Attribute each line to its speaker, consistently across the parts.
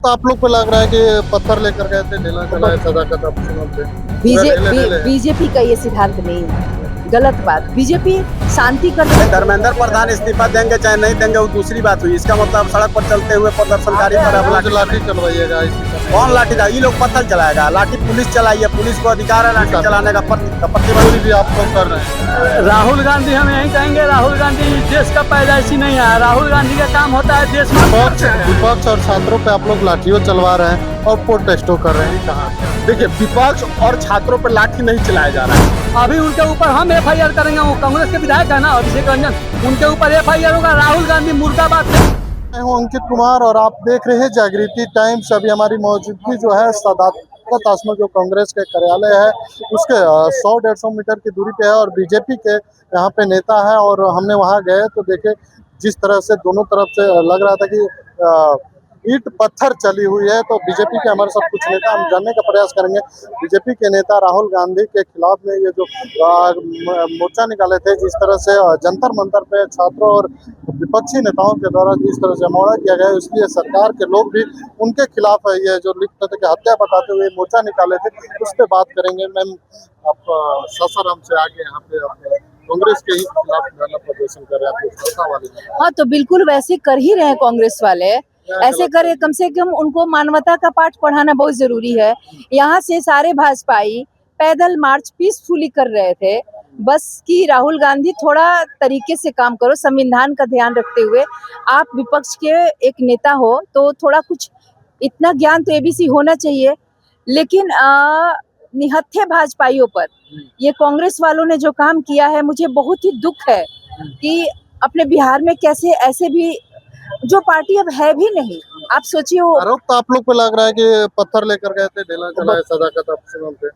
Speaker 1: तो आप लोग को लग रहा है कि पत्थर लेकर गए थे, ढेला चलाए सदाकत अफसरों पे।
Speaker 2: बीजेपी का ये सिद्धांत नहीं है, गलत बात। बीजेपी शांति कर
Speaker 3: धर्मेंद्र प्रधान इस्तीफा देंगे चाहे नहीं देंगे वो दूसरी बात हुई। इसका मतलब सड़क पर चलते हुए प्रदर्शनकारी पर अब
Speaker 1: लाठी चलवाइएगा।
Speaker 3: कौन लाठी था? ये लोग पत्थर चलाएगा, लाठी पुलिस चलाई है, पुलिस को अधिकार है लाठी चलाने का। प्रतिबंध
Speaker 1: भी आप लोग कर रहे हैं।
Speaker 4: राहुल गांधी हम यही कहेंगे, राहुल गांधी देश का पैदाइशी नहीं है। राहुल गांधी का काम होता है देश में
Speaker 1: विपक्ष और छात्रों पे आप लोग लाठियों चलवा रहे हैं और प्रोटेस्टो कर रहे हैं। कहाँ
Speaker 3: देखिए, विपक्ष और छात्रों पर लाठी नहीं चलाया जा रहा है।
Speaker 4: अभी उनके ऊपर हम एफआईआर करेंगे। वो कांग्रेस के विधायक है ना, अभिषेक रंजन, उनके ऊपर एफआईआर होगा। राहुल गांधी मुर्दाबाद।
Speaker 1: मैं हूं अंकित कुमार और आप देख रहे हैं जागृति टाइम्स। अभी हमारी मौजूदगी जो है सदाकत आश्रम जो कांग्रेस के कार्यालय है उसके 100-150 मीटर की दूरी पे है और बीजेपी के यहाँ पे नेता है। और हमने वहाँ गए तो देखे जिस तरह से दोनों तरफ से लग रहा था कि ईंट पत्थर चली हुई है। तो बीजेपी के हमारे साथ कुछ नेता हम जानने का प्रयास करेंगे। बीजेपी के नेता राहुल गांधी के खिलाफ में ये जो मोर्चा निकाले थे, जिस तरह से जंतर मंतर पे छात्रों और विपक्षी नेताओं के द्वारा जिस तरह से हमला किया गया, इसलिए सरकार के लोग भी उनके खिलाफ है ये जो लिख के हत्या बताते हुए मोर्चा निकाले थे, उस पर बात करेंगे। मैम, आप सासाराम से आगे यहाँ पे कांग्रेस के ही खिलाफ धरना प्रदर्शन कर रहे हैं।
Speaker 2: हाँ, तो बिल्कुल वैसे कर ही रहे हैं कांग्रेस वाले। ऐसे करे, कम से कम उनको मानवता का पाठ पढ़ाना बहुत जरूरी है। यहाँ से सारे भाजपाई पैदल मार्च पीसफुली कर रहे थे। बस कि राहुल गांधी थोड़ा तरीके से काम करो, संविधान का ध्यान रखते हुए। आप विपक्ष के एक नेता हो तो थोड़ा कुछ इतना ज्ञान तो एबीसी होना चाहिए। लेकिन निहत्थे भाजपाइयों पर ये कांग्रेस वालों ने जो काम किया है, मुझे बहुत ही दुख है कि अपने बिहार में कैसे ऐसे भी जो पार्टी अब है भी नहीं। आप सोचिए,
Speaker 1: आरोप तो आप लोग को लग रहा है कि पत्थर लेकर गए थे, ढेला चलाए सदाकत अफसरों पे।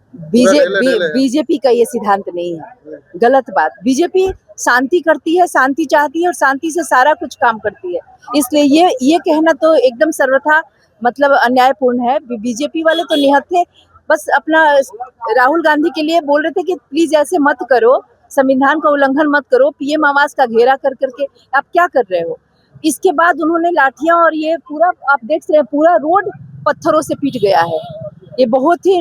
Speaker 2: बीजेपी का ये सिद्धांत नहीं है, गलत बात। बीजेपी शांति करती है, शांति चाहती है और शांति से सारा कुछ काम करती है। इसलिए ये कहना तो एकदम सर्वथा मतलब अन्यायपूर्ण है। बीजेपी वाले तो निहत्थे बस अपना राहुल गांधी के लिए बोल रहे थे कि प्लीज ऐसे मत करो, संविधान का उल्लंघन मत करो। पीएम आवास का घेरा कर करके आप क्या कर रहे हो? इसके बाद उन्होंने लाठियां और ये पूरा आप देख रहे हैं, पूरा रोड पत्थरों से पीट गया है। ये बहुत ही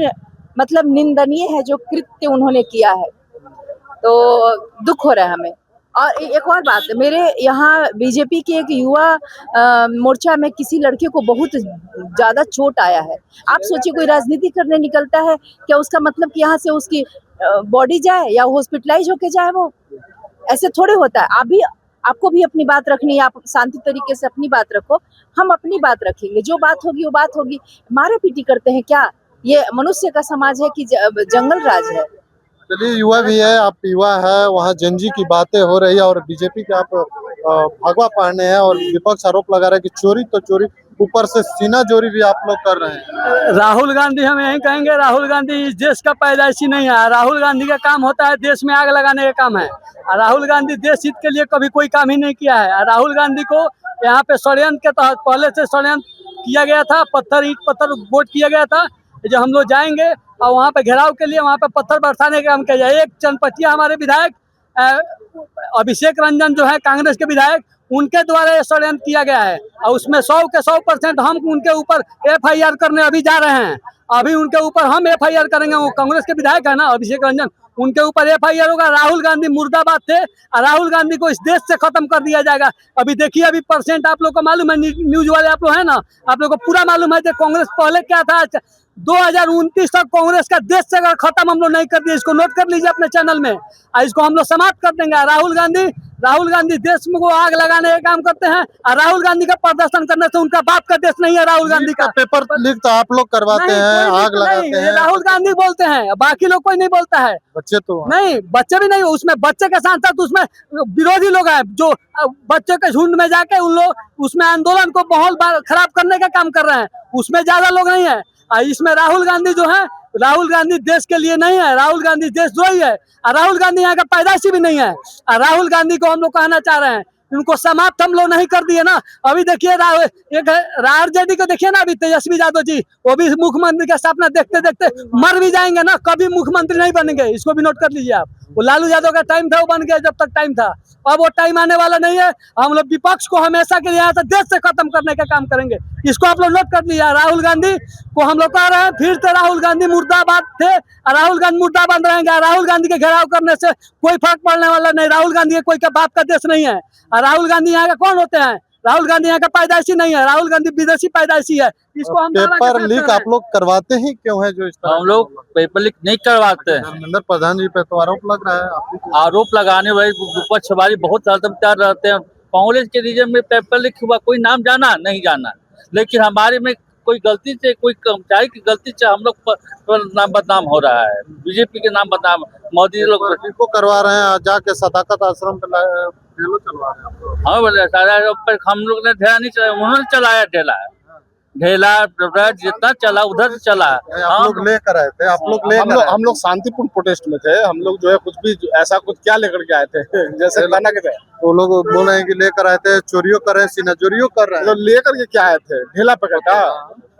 Speaker 2: मतलब निंदनीय है जो कृत्य उन्होंने किया है। तो दुख हो रहा है हमें। और एक और बात, मेरे यहाँ बीजेपी के एक युवा मोर्चा में किसी लड़के को बहुत ज्यादा चोट आया है। आप सोचिए, कोई राजनीति करने निकलता है क्या उसका मतलब कि यहाँ से उसकी बॉडी जाए या हॉस्पिटलाइज होके जाए? वो ऐसे थोड़े होता है। आपको भी अपनी बात रखनी है, आप शांति तरीके से अपनी बात रखो, हम अपनी बात रखेंगे। जो बात होगी वो बात होगी। मारे पीटी करते हैं क्या? ये मनुष्य का समाज है कि जंगल राज है?
Speaker 1: चलिए, युवा भी है, आप युवा है, वहाँ जनजी की बातें हो रही है और बीजेपी के आप भगवा पहने हैं और विपक्ष आरोप लगा रहा है कि चोरी तो चोरी, ऊपर से सीना चोरी भी आप लोग कर रहे हैं।
Speaker 4: राहुल गांधी हम यही कहेंगे, राहुल गांधी इस देश का पैदाइशी नहीं है। राहुल गांधी का काम होता है देश में आग लगाने का काम है। राहुल गांधी देश हित के लिए कभी कोई काम ही नहीं किया है। राहुल गांधी को यहाँ पे षड्यंत्र के तहत पहले से षड्यंत्र किया गया था। ईंट पत्थर वोट किया गया था। जब हम लोग जाएंगे और वहाँ पे घेराव के लिए वहाँ पे पत्थर बरसाने का काम किया जाए। एक चनपटिया हमारे विधायक अभिषेक रंजन जो है कांग्रेस के विधायक, उनके द्वारा ये षड्यंत्र किया गया है और उसमें 100 के 100% हम उनके ऊपर एफआईआर करने अभी जा रहे हैं। अभी उनके ऊपर हम एफआईआर करेंगे। वो कांग्रेस के विधायक है ना अभिषेक रंजन, उनके ऊपर एफआईआर होगा। राहुल गांधी मुर्दाबाद थे और राहुल गांधी को इस देश से खत्म कर दिया जाएगा। अभी देखिए, अभी परसेंट आप लोग को मालूम है, न्यूज वाले आप लोग है ना, आप लोग को पूरा मालूम है कि कांग्रेस पहले क्या था। 2029 तक कांग्रेस का देश से अगर खत्म हम लोग नहीं कर दिए, इसको नोट कर लीजिए अपने चैनल में, और इसको हम लोग समाप्त कर देंगे। राहुल गांधी देश में को आग लगाने का काम करते हैं और राहुल गांधी का प्रदर्शन करने से उनका बाप का देश नहीं है। राहुल गांधी का
Speaker 1: पेपर लीक तो आप लोग करवाते हैं, आग लगाते हैं,
Speaker 4: राहुल गांधी बोलते हैं, बाकी लोग कोई नहीं बोलता है।
Speaker 1: बच्चे तो
Speaker 4: नहीं, बच्चे भी नहीं, उसमें बच्चे के साथ साथ उसमें विरोधी लोग हैं जो बच्चों के झुंड में जाके उन लोग उसमें आंदोलन को माहौल खराब करने का काम कर रहे हैं। उसमें ज्यादा लोग नहीं है। इसमें राहुल गांधी जो है, राहुल गांधी देश के लिए नहीं है, राहुल गांधी देशद्रोही है और राहुल गांधी यहाँ का पैदाइशी भी नहीं है। और राहुल गांधी को हम लोग कहना चाह रहे हैं, उनको समाप्त हम लोग नहीं कर दिए ना। अभी देखिए एक आरजेडी को देखिए ना, अभी तेजस्वी यादव जी, वो भी मुख्यमंत्री का सपना देखते देखते मर भी जाएंगे ना, कभी मुख्यमंत्री नहीं बनेंगे। इसको भी नोट कर लीजिए आप। वो लालू यादव का टाइम था, वो बन गया जब तक टाइम था। अब वो टाइम आने वाला नहीं है। हम लोग विपक्ष को हमेशा के लिए यहाँ से देश से खत्म करने का काम करेंगे। इसको आप लोग नोट कर लिया। राहुल गांधी को हम लोग कह रहे हैं, फिर से राहुल गांधी मुर्दाबाद थे, राहुल गांधी मुर्दाबाद रहेंगे। राहुल गांधी के घेराव करने से कोई फर्क पड़ने वाला नहीं। राहुल गांधी कोई का बाप का देश नहीं है। और राहुल गांधी यहाँ का कौन होते हैं? राहुल गांधी यहाँ का पैदाइशी नहीं है। राहुल गांधी विदेशी पैदाइशी है। इसको हम
Speaker 1: पेपर लीक आप लोग करवाते ही क्यों है? जो इस तरह
Speaker 5: हम लोग पेपर लीक नहीं करवाते हैं।
Speaker 1: धर्मेंद्र प्रधान जी पे तो आरोप लग रहा है आपकी।
Speaker 5: आरोप लगाने वाले विपक्ष वाले बहुत तैयार रहते हैं। कांग्रेस के रीजन में पेपर लीक हुआ, कोई नाम जाना नहीं जाना, लेकिन हमारे में कोई गलती से, कोई कर्मचारी की गलती से हम लोग पर नाम बदनाम हो रहा है। बीजेपी के नाम बदनाम मोदी लोग
Speaker 1: को करवा रहे हैं, जाके सदाकत आश्रम पे ढेलो चलवा रहे हैं आप लोग।
Speaker 5: हाँ बोले हम लोग ने ढेला नहीं चलाया, उन्होंने चलाया ढेला जितना चला उधर से चला।
Speaker 1: आप लोग लेकर आए थे, आप लोग
Speaker 3: हम लोग शांतिपूर्ण प्रोटेस्ट में थे। हम लोग जो है कुछ भी ऐसा कुछ क्या लेकर के आए थे जैसे खाना के थे।
Speaker 1: वो लोग बोल रहे हैं कि लेकर आए थे, चोरियों कर रहे हैं, सीना चोरियों कर रहे हैं।
Speaker 3: लेकर के क्या आए थे? ढेला पकड़ा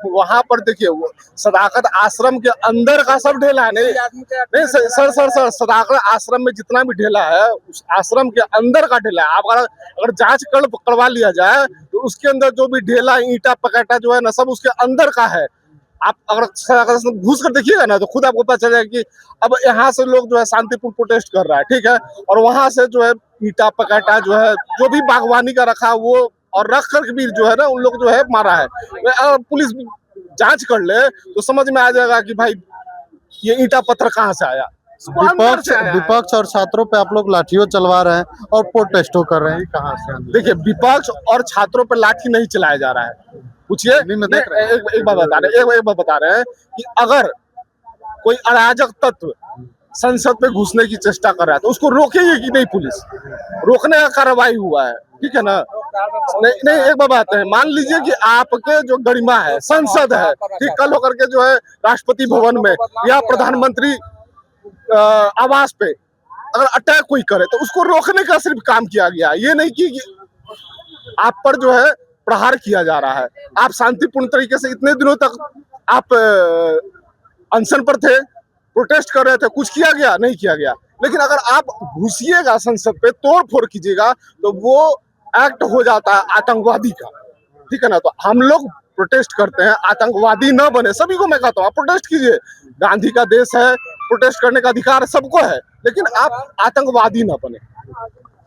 Speaker 3: वहां पर। देखिए वो सदाकत आश्रम के अंदर का सब ढेला है। नहीं सर सदाकत आश्रम में जितना भी ढेला है उस आश्रम के अंदर का ढेला है। आप अगर जांच करवा लिया जाए तो उसके अंदर जो भी ढेला ईंटा पकड़ा जो है ना, सब उसके अंदर का है। आप अगर घुस कर देखिएगा ना तो खुद आपको पता चलेगा कि अब यहाँ से लोग जो है शांतिपूर्ण प्रोटेस्ट कर रहा है, ठीक है, और वहां से जो है ईंटा पकड़ा जो है, जो भी बागवानी का रखा वो और रख कर भी जो है ना उन लोग जो है मारा है। अगर पुलिस जांच कर ले तो समझ में आ जाएगा कि भाई ये ईंटा पत्थर कहाँ से आया।
Speaker 1: विपक्ष और छात्रों पे आप लोग लाठियों चलवा रहे हैं और प्रोटेस्टो कर रहे हैं, कहाँ से?
Speaker 3: देखिए विपक्ष और छात्रों पे लाठी नहीं चलाया जा रहा है। पूछिए, एक बात बता रहे हैं कि अगर कोई अराजक तत्व संसद में घुसने की चेष्टा कर रहा है तो उसको रोकेगी कि नहीं पुलिस? रोकने का कार्रवाई हुआ है, ठीक है ना? नहीं एक बात है, मान लीजिए कि आपके जो गरिमा है, संसद है, ठीक, कल होकर के जो है राष्ट्रपति भवन में या प्रधानमंत्री आवास पे अगर अटैक कोई करे तो उसको रोकने का सिर्फ काम किया गया। ये नहीं कि आप पर जो है प्रहार किया जा रहा है। आप शांतिपूर्ण तरीके से इतने दिनों तक आप अनशन पर थे, प्रोटेस्ट कर रहे थे, कुछ किया गया? नहीं किया गया। लेकिन अगर आप घुसिएगा संसद पे, तोड़ फोड़ कीजिएगा तो वो एक्ट हो जाता है आतंकवादी का, ठीक है ना? तो हम लोग प्रोटेस्ट करते हैं, आतंकवादी न बने। सभी को मैं कहता हूँ आप प्रोटेस्ट कीजिए, गांधी का देश है, प्रोटेस्ट करने का अधिकार सबको है, लेकिन आप आतंकवादी न बने।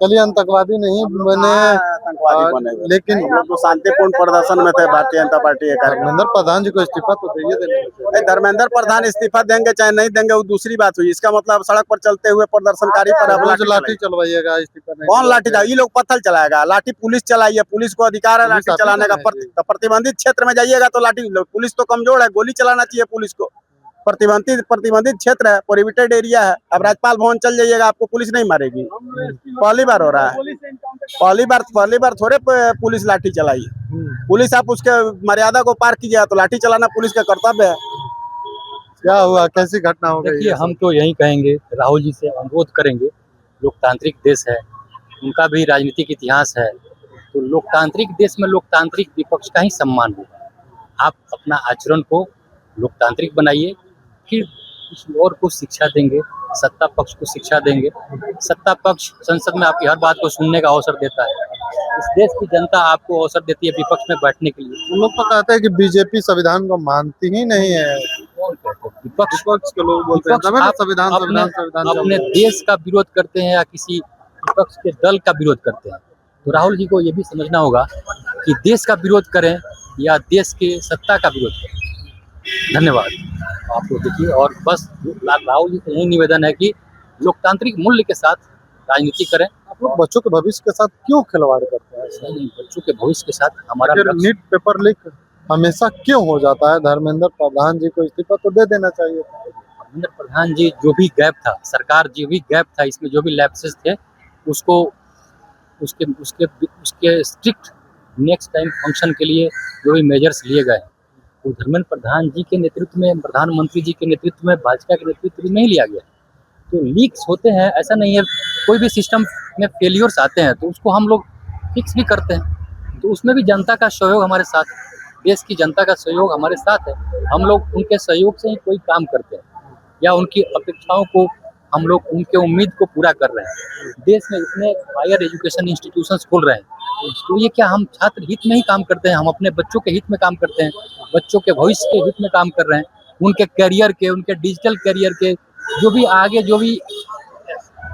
Speaker 1: चलिए आतंकवादी नहीं बने, लेकिन
Speaker 3: तो शांतिपूर्ण प्रदर्शन में थे भारतीय जनता पार्टी के कार्य।
Speaker 1: धर्मेंद्र प्रधान जी को इस्तीफा तो चाहिए।
Speaker 3: धर्मेंद्र प्रधान इस्तीफा देंगे चाहे नहीं देंगे वो दूसरी बात हुई। इसका मतलब सड़क पर चलते हुए प्रदर्शनकारी पर आप
Speaker 1: लाठी चलवाइएगा, इस्तीफा नहीं?
Speaker 3: कौन लाठी? ये लोग पत्थर चलाएगा, लाठी पुलिस चलाइए, पुलिस को अधिकार है लाठी चलाने का। प्रतिबंधित क्षेत्र में जाइएगा तो लाठी, पुलिस तो कमजोर है, गोली चलाना चाहिए पुलिस को। प्रतिबंधित क्षेत्र है, प्रोहिबिटेड एरिया है। अब राज्यपाल भवन चल जाइएगा, आपको पुलिस नहीं मारेगी। पहली बार हो रहा है, पहली बार थोड़े पुलिस लाठी चलाई। पुलिस आप उसके मर्यादा को पार कीजिएगा तो लाठी चलाना पुलिस का कर्तव्य है।
Speaker 1: क्या हुआ, कैसी घटना हो गई?
Speaker 6: देखिए हम तो यही कहेंगे, राहुल जी से अनुरोध करेंगे, लोकतांत्रिक देश है, उनका भी राजनीतिक इतिहास है, तो लोकतांत्रिक देश में लोकतांत्रिक विपक्ष का ही सम्मान होगा। आप अपना आचरण को लोकतांत्रिक बनाइए, फिर किसी और को शिक्षा देंगे, सत्ता पक्ष को शिक्षा देंगे। सत्ता पक्ष संसद में आपकी हर बात को सुनने का अवसर देता है। इस देश की जनता आपको अवसर देती है विपक्ष में बैठने के लिए।
Speaker 1: उन लोग तो कहते हैं कि बीजेपी संविधान को मानती ही नहीं है।
Speaker 6: कौन कहते हैं? विपक्ष
Speaker 1: के लोग बोलते हैं संविधान
Speaker 6: अपने देश का विरोध करते हैं या किसी विपक्ष के दल का विरोध करते हैं। तो राहुल जी को ये भी समझना होगा कि देश का विरोध करें या देश के सत्ता का विरोध करें। धन्यवाद आपको। देखिए, और बस राहुल जी से यही निवेदन है कि लोकतांत्रिक मूल्य के साथ राजनीति करें।
Speaker 1: आप लोग बच्चों के भविष्य के साथ क्यों खिलवाड़ करते हैं?
Speaker 6: नहीं, बच्चों के भविष्य के साथ हमारा
Speaker 1: नीट पेपर लीक हमेशा क्यों हो जाता है? धर्मेंद्र प्रधान जी को इस्तीफा तो दे देना चाहिए।
Speaker 6: धर्मेंद्र प्रधान जी जो भी गैप था, सरकार जो भी गैप था, इसमें जो भी लैप्सेस थे उसको उसके स्ट्रिक्ट नेक्स्ट टाइम फंक्शन के लिए जो भी मेजर्स लिए गए वो धर्मेंद्र प्रधान जी के नेतृत्व में, प्रधानमंत्री जी के नेतृत्व में, भाजपा के नेतृत्व में नहीं लिया गया। तो लीक्स होते हैं, ऐसा नहीं है, कोई भी सिस्टम में फेलियर्स आते हैं तो उसको हम लोग फिक्स भी करते हैं। तो उसमें भी जनता का सहयोग हमारे साथ, देश की जनता का सहयोग हमारे साथ है। हम लोग उनके सहयोग से ही कोई काम करते हैं या उनकी अपेक्षाओं को हम लोग उनके उम्मीद को पूरा कर रहे हैं। देश में इतने हायर एजुकेशन इंस्टीट्यूशंस खुल रहे हैं, तो ये क्या हम छात्र हित में ही काम करते हैं? हम अपने बच्चों के हित में काम करते हैं, बच्चों के भविष्य के हित में काम कर रहे हैं, उनके करियर के, उनके डिजिटल करियर के, जो भी आगे जो भी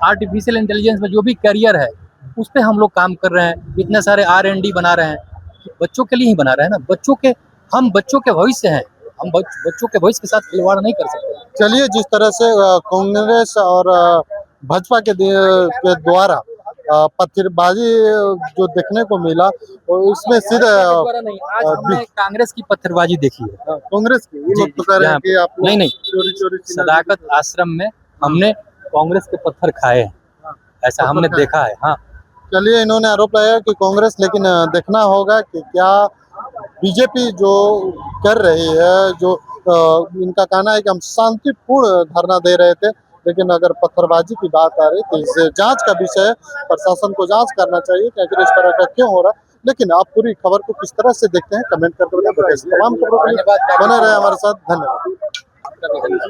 Speaker 6: आर्टिफिशियल इंटेलिजेंस में जो भी करियर है उस पे हम लोग काम कर रहे हैं। इतने सारे R&D बना रहे हैं, बच्चों के लिए ही बना रहे हैं ना। हम बच्चों के भविष्य हैं, हम बच्चों के भविष्य के साथ खिलवाड़ नहीं कर सकते।
Speaker 1: चलिए, जिस तरह से कांग्रेस और भाजपा के द्वारा पत्थरबाजी जो देखने को मिला, और उसमें सीधे
Speaker 6: नहीं, आज हमने कांग्रेस की पत्थरबाजी देखी है।
Speaker 1: कांग्रेस की वो लोग तो कह रहे हैं कि आप लोग
Speaker 6: नहीं,
Speaker 1: चोरी
Speaker 6: सदाकत आश्रम में हमने कांग्रेस के पत्थर खाए हैं, ऐसा हमने देखा है। हाँ,
Speaker 1: चलिए, इन्होंने आरोप लगाया कि कांग्रेस, लेकिन देखना होगा कि क्या बीजेपी जो कर रही है, जो इनका कहना है कि हम शांतिपूर्ण धरना दे रहे थे, लेकिन अगर पत्थरबाजी की बात आ रही तो इसे जांच का विषय है, प्रशासन को जांच करना चाहिए कि आखिर इस तरह का क्यों हो रहा है। लेकिन आप पूरी खबर को किस तरह से देखते हैं, कमेंट करके बताएं। तमाम खबरों के लिए बने रहे हमारे साथ। धन्यवाद।